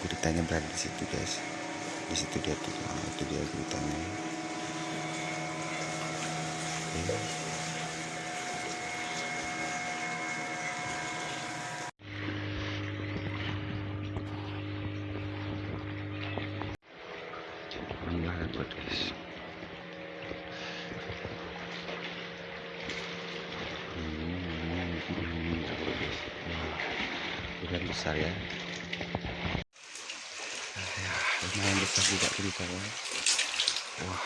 guritanya berada di situ guys. Di situ dia tuh, nah, itu dia guritanya. Oke. Alhamdulillah buat guys. Udah besar ya. Lumayan besar juga guritanya. Wah,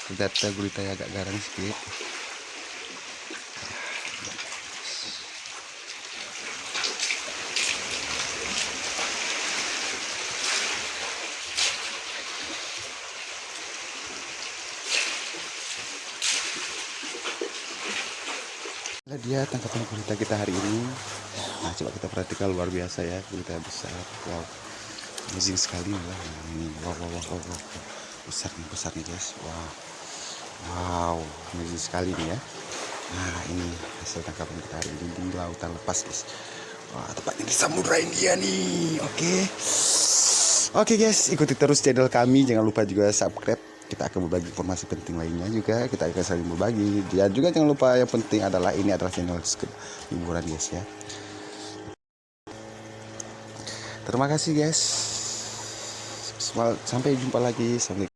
ternyata guritanya agak garang sedikit. Nah, dia tangkapan gurita kita hari ini. Nah, coba kita perhatikan, luar biasa ya, gurita besar. Wow, amazing sekali lah. Nah, ini wow. Besar nih guys. Wow, amazing sekali nih ya. Nah, ini hasil tangkapan kita hari ini di lautan lepas guys. Wah, tepatnya di Samudra India nih. Oke guys, ikuti terus channel kami. Jangan lupa juga subscribe. Kita akan berbagi informasi penting lainnya juga. Kita akan saling berbagi. Dan juga jangan lupa, yang penting adalah ini adalah channel hiburan guys ya. Terima kasih guys. Sampai jumpa lagi. Assalamualaikum.